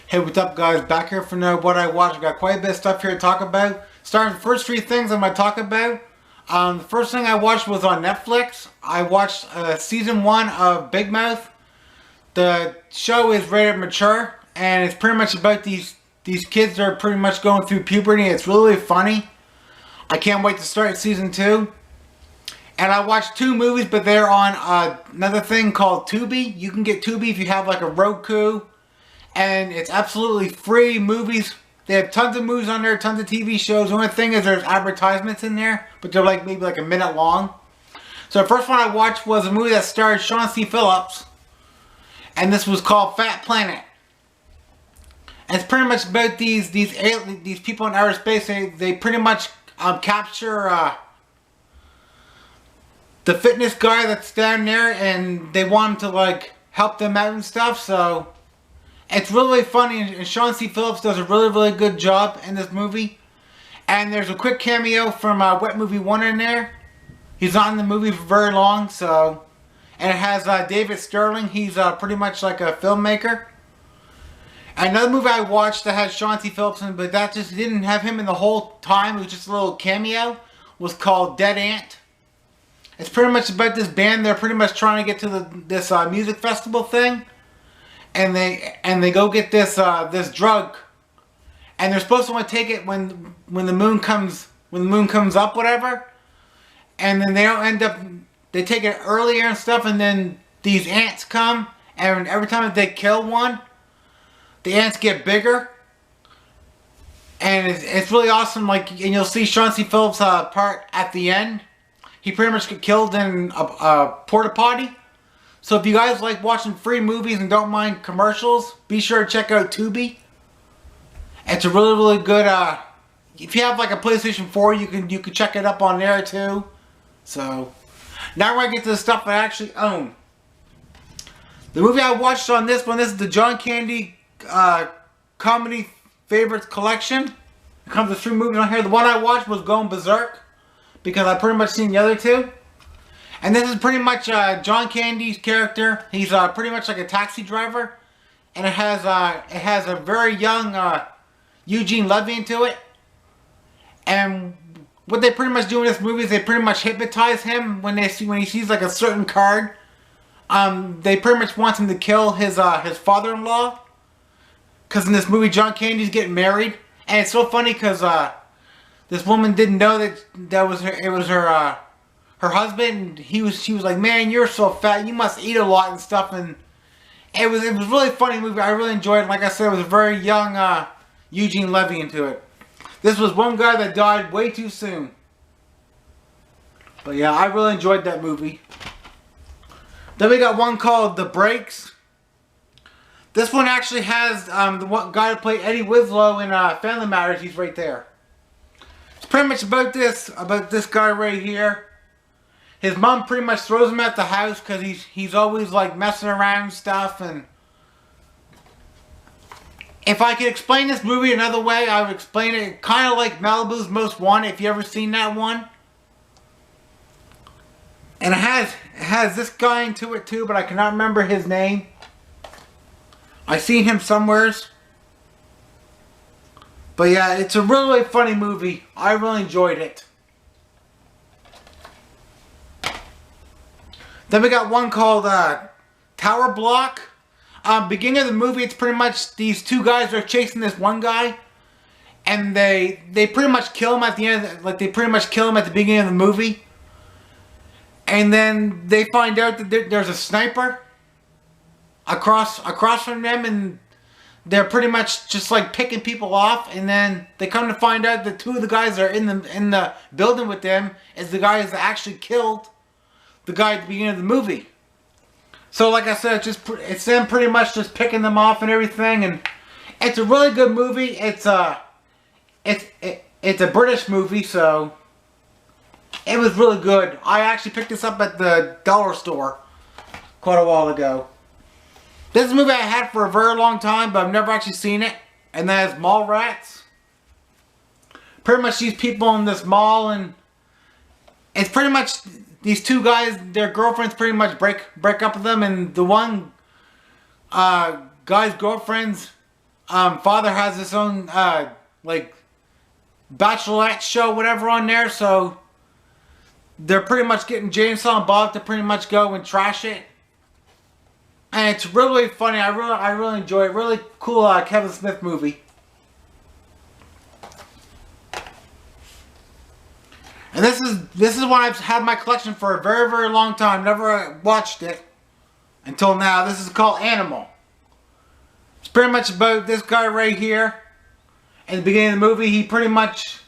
Hey, what's up guys? Back here for What I Watched. I've got quite a bit of stuff here to talk about. Starting with the first three things I'm going to talk about. The first thing I watched was on Netflix. I watched season 1 of Big Mouth. The show is rated mature, and it's pretty much about these kids that are pretty much going through puberty. It's really funny. I can't wait to start season 2. And I watched 2 movies, but they're on another thing called Tubi. You can get Tubi if you have like a Roku. And it's absolutely free movies. They have tons of movies on there, tons of TV shows. The only thing is there's advertisements in there, but they're like maybe like a minute long. So the first one I watched was a movie that starred Sean C. Phillips. And this was called Fat Planet. And it's pretty much about these people in outer space. They pretty much capture the fitness guy that's down there, and they want him to like help them out and stuff. So it's really funny, and Sean C. Phillips does a really good job in this movie. And there's a quick cameo from Wet Movie 1 in there. He's not in the movie for very long, so. And it has David Sterling. He's pretty much like a filmmaker. Another movie I watched that had Sean C. Phillips in it, but that just didn't have him in the whole time. It was just a little cameo. Was called Dead Ant. It's pretty much about this band. They're pretty much trying to get to this music festival thing. And they go get this this drug, and they're supposed to want to take it when the moon comes up, whatever. And then they don't end up. They take it earlier and stuff, and then these ants come, and every time that they kill one, the ants get bigger. And it's really awesome. Like, and you'll see Sean C. Phillips' part at the end. He pretty much get killed in a porta potty. So if you guys like watching free movies and don't mind commercials, be sure to check out Tubi. It's a really good. If you have like a PlayStation 4, you can check it up on there too. So now we're gonna get to the stuff I actually own. The movie I watched on this one, this is the John Candy comedy favorites collection. It comes with 3 movies on here. The one I watched was Going Berserk, because I pretty much seen the other 2. And this is pretty much John Candy's character. He's pretty much like a taxi driver, and it has a very young Eugene Levy into it. And what they pretty much do in this movie is they pretty much hypnotize him when he sees like a certain card. They pretty much want him to kill his father-in-law, because in this movie John Candy's getting married, and it's so funny because this woman didn't know that was her husband. She was like, man, you're so fat, you must eat a lot and stuff. And it was really funny movie. I really enjoyed it. Like I said, it was a very young Eugene Levy into it. This was one guy that died way too soon. But yeah, I really enjoyed that movie. Then we got one called The Breaks. This one actually has the one guy that played Eddie Winslow in Family Matters. He's right there. It's pretty much about this guy right here. His mom pretty much throws him at the house because he's always like messing around and stuff. And if I could explain this movie another way, I would explain it kind of like Malibu's Most Wanted, if you ever seen that one. And it has this guy into it too, but I cannot remember his name. I seen him somewheres. But yeah, it's a really funny movie. I really enjoyed it. Then we got one called Tower Block. Beginning of the movie, it's pretty much these 2 guys are chasing this one guy, and they pretty much kill him at the end. Like, they pretty much kill him at the beginning of the movie, and then they find out that there's a sniper across from them, and they're pretty much just like picking people off. And then they come to find out that 2 of the guys that are in the building with them is the guys that actually killed the guy at the beginning of the movie. So like I said, it's them pretty much just picking them off and everything, and it's a really good movie. It's a British movie, so it was really good. I actually picked this up at the dollar store quite a while ago. This is a movie I had for a very long time, but I've never actually seen it, and that is Mallrats. Pretty much these people in this mall, and it's pretty much these 2 guys, their girlfriends pretty much break up with them, and the one guy's girlfriend's father has his own like bachelorette show, whatever, on there. So they're pretty much getting James and Bob to pretty much go and trash it. And it's really funny. I really enjoy it. Really cool Kevin Smith movie. And this is one I've had in my collection for a very, very long time. Never watched it until now. This is called Animal. It's pretty much about this guy right here. In the beginning of the movie, he's pretty much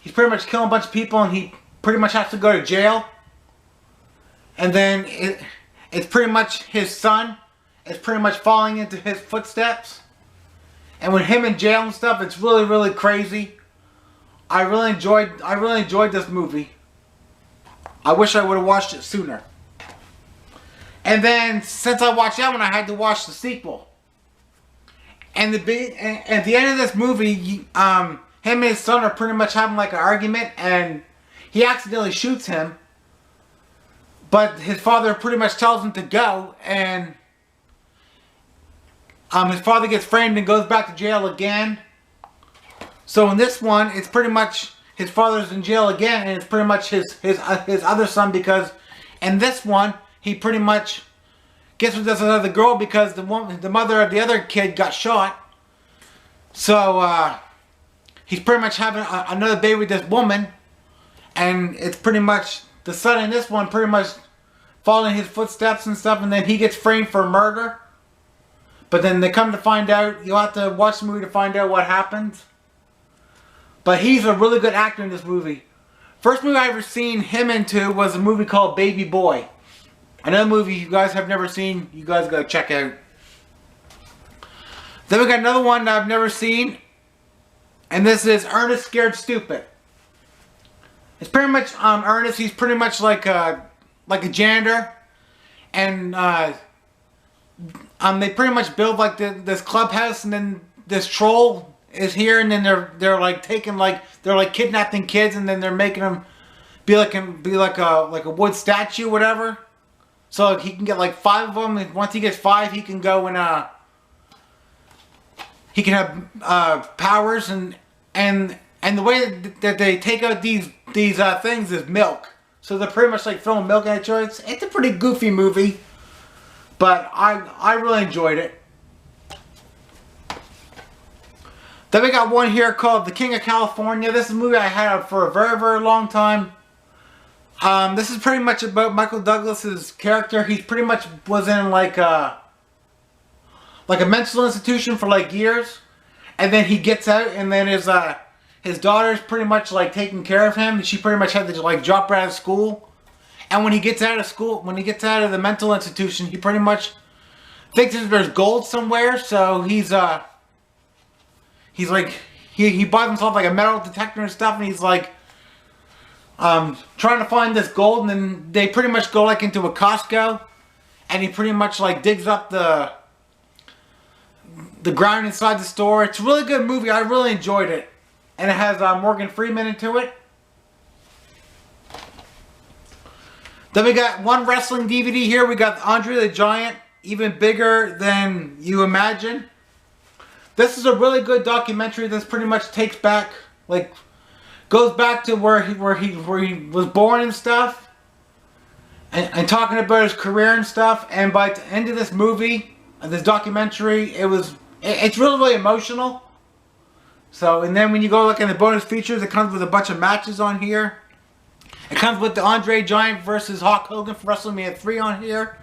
killing a bunch of people, and he pretty much has to go to jail. And then it's pretty much his son. It's pretty much falling into his footsteps. And with him in jail and stuff, it's really, really crazy. I really enjoyed this movie. I wish I would have watched it sooner. And then, since I watched that one, I had to watch the sequel. And at the end of this movie, him and his son are pretty much having like an argument, and he accidentally shoots him. But his father pretty much tells him to go, and his father gets framed and goes back to jail again. So in this one, it's pretty much his father's in jail again, and it's pretty much his other son, because in this one, he pretty much gets with this other girl because the mother of the other kid got shot. So he's pretty much having another baby with this woman, and it's pretty much the son in this one pretty much following his footsteps and stuff, and then he gets framed for murder. But then they come to find out, you'll have to watch the movie to find out what happens. But he's a really good actor in this movie. First movie I ever seen him into was a movie called Baby Boy. Another movie you guys have never seen, you guys gotta check out. Then we got another one that I've never seen, and this is Ernest Scared Stupid. It's pretty much Ernest. He's pretty much like a janitor, and they pretty much build like this clubhouse, and then this troll is here, and then they're like taking they're like kidnapping kids, and then they're making them be like a wood statue, whatever. So he can get like 5 of them, and once he gets 5, he can go and he can have powers, and the way that they take out these things is milk. So they're pretty much like throwing milk at each other. It's a pretty goofy movie, but I really enjoyed it. Then we got one here called The King of California. This is a movie I had for a very, very long time. This is pretty much about Michael Douglas's character. He pretty much was in like a mental institution for like years, and then he gets out, and then his daughter's pretty much like taking care of him. She pretty much had to like drop out of school, and when he gets out of school, when he gets out of the mental institution, he pretty much thinks that there's gold somewhere. So he's like he buys himself like a metal detector and stuff, and he's like trying to find this gold, and then they pretty much go like into a Costco, and he pretty much like digs up the ground inside the store. It's a really good movie. I really enjoyed it, and it has Morgan Freeman into it. Then we got one wrestling DVD here. We got Andre the Giant, Even Bigger Than You Imagine. This is a really good documentary. This pretty much takes back, like, goes back to where he was born and stuff, and talking about his career and stuff. And by the end of this movie, this documentary, it's really, really emotional. So, and then when you go look in the bonus features, it comes with a bunch of matches on here. It comes with the Andre Giant versus Hulk Hogan for WrestleMania 3 on here.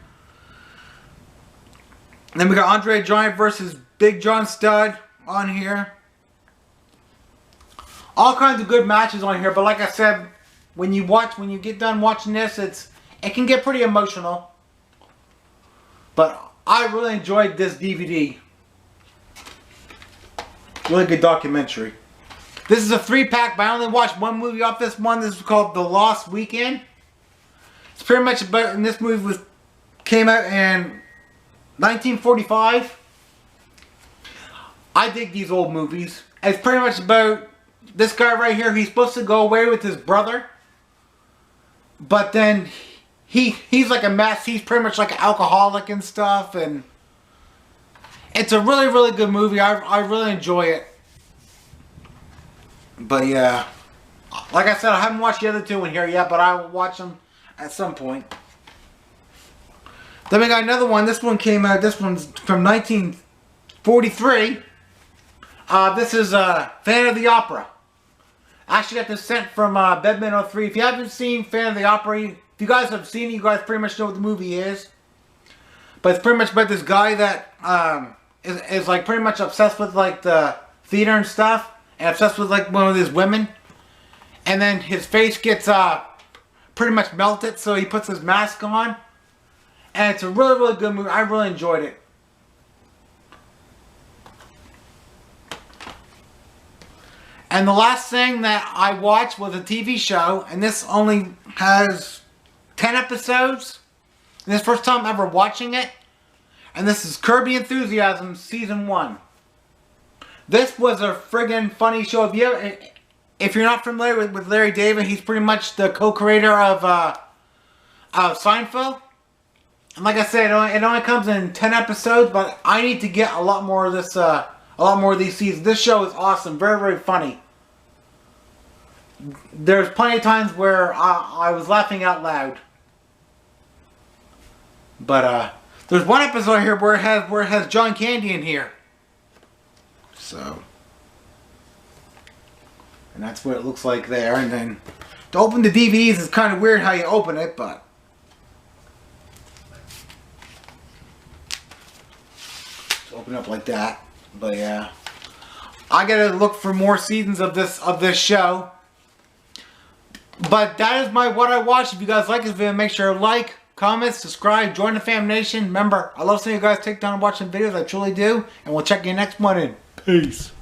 And then we got Andre Giant versus Big John Studd on here. All kinds of good matches on here, but like I said, when you get done watching this, it can get pretty emotional. But I really enjoyed this DVD. Really good documentary. This is a 3-pack, but I only watched one movie off this one. This is called The Lost Weekend. It's pretty much about, and this movie came out in 1945. I dig these old movies. It's pretty much about this guy right here. He's supposed to go away with his brother, but then he's like a mess. He's pretty much like an alcoholic and stuff, and It's a really, really good movie. I really enjoy it. But yeah, like I said, I haven't watched the other two in here yet, but I will watch them at some point. Then we got another one. This one came out. This one's from 1943. This is Fan of the Opera. I actually got this sent from Meno 3. If you haven't seen Fan of the Opera, if you guys have seen it, you guys pretty much know what the movie is. But it's pretty much about this guy that is like pretty much obsessed with like the theater and stuff, and obsessed with like one of these women. And then his face gets pretty much melted, so he puts his mask on. And it's a really, really good movie. I really enjoyed it. And the last thing that I watched was a TV show, and this only has 10 episodes. And this is the first time ever watching it. And this is Kirby Enthusiasm Season 1. This was a friggin' funny show. If you're not familiar with Larry David, he's pretty much the co-creator of Seinfeld. And like I said, it only comes in 10 episodes, but I need to get a lot more of this, a lot more of these seasons. This show is awesome, very, very funny. There's plenty of times where I was laughing out loud. But there's one episode here where it has John Candy in here. So, and that's what it looks like there. And then to open the DVDs is kind of weird how you open it, but open up like that. But yeah, I gotta look for more seasons of this show. But that is what I watched. If you guys like this video, make sure to like, comment, subscribe, join the Fam Nation. Remember, I love seeing you guys take down and watching videos. I truly do. And we'll check you next one in. Peace.